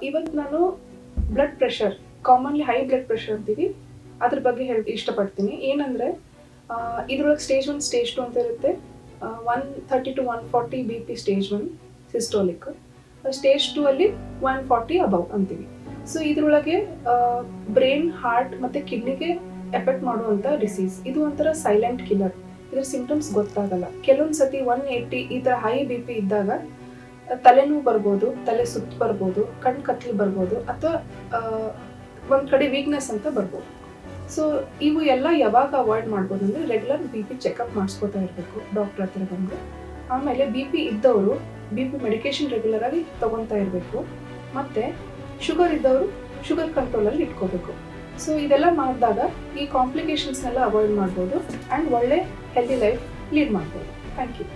ಇವತ್ತು ನಾನು blood pressure, commonly high blood pressure ಅಂತೀವಿ, ಅದ್ರ ಬಗ್ಗೆ ಇಷ್ಟಪಡ್ತೀನಿ. ಏನಂದರೆ ಇದ್ರೊಳಗೆ ಸ್ಟೇಜ್ 1 ಸ್ಟೇಜ್ 2 ಅಂತ ಇರುತ್ತೆ. 130 to 140 BP stage 1 systolic, stage 2 ಅಲ್ಲಿ 140 ಅಬವ್ ಅಂತೀವಿ. ಸೊ ಇದ್ರೊಳಗೆ ಬ್ರೈನ್, ಹಾರ್ಟ್ ಮತ್ತು ಕಿಡ್ನಿಗೆ ಎಫೆಕ್ಟ್ ಮಾಡುವಂಥ ಡಿಸೀಸ್. ಇದು ಒಂಥರ ಸೈಲೆಂಟ್ ಕಿಲ್ಲರ್. ಇದ್ರ ಸಿಂಪ್ಟಮ್ಸ್ ಗೊತ್ತಾಗಲ್ಲ. ಕೆಲವೊಂದು ಸತಿ 180 ಈ ಥರ ಹೈ BP ಇದ್ದಾಗ ತಲೆನೋವು ಬರ್ಬೋದು, ತಲೆ ಸುತ್ತು ಬರ್ಬೋದು, ಕಣ್ಣು ಕತ್ಲು ಬರ್ಬೋದು, ಅಥವಾ ಒಂದು ಕಡೆ ವೀಕ್ನೆಸ್ ಅಂತ ಬರ್ಬೋದು. ಸೊ ಇವು ಎಲ್ಲ ಯಾವಾಗ ಅವಾಯ್ಡ್ ಮಾಡ್ಬೋದು ಅಂದರೆ ರೆಗ್ಯುಲರ್ BP ಚೆಕಪ್ ಮಾಡಿಸ್ಕೋತಾ ಇರಬೇಕು ಡಾಕ್ಟ್ರ್ ಹತ್ರ ಬಂದು. ಆಮೇಲೆ BP ಇದ್ದವರು BP ಮೆಡಿಕೇಶನ್ ರೆಗ್ಯುಲರಾಗಿ ತೊಗೊತಾ ಇರಬೇಕು. ಮತ್ತು ಶುಗರ್ ಇದ್ದವರು ಶುಗರ್ ಕಂಟ್ರೋಲಲ್ಲಿ ಇಟ್ಕೋಬೇಕು. ಸೊ ಇದೆಲ್ಲ ಮಾಡಿದಾಗ ಈ ಕಾಂಪ್ಲಿಕೇಶನ್ಸ್ನೆಲ್ಲ ಅವಾಯ್ಡ್ ಮಾಡ್ಬೋದು ಆ್ಯಂಡ್ ಒಳ್ಳೆ ಹೆಲ್ದಿ ಲೈಫ್ ಲೀಡ್ ಮಾಡ್ಬೋದು. Thank you.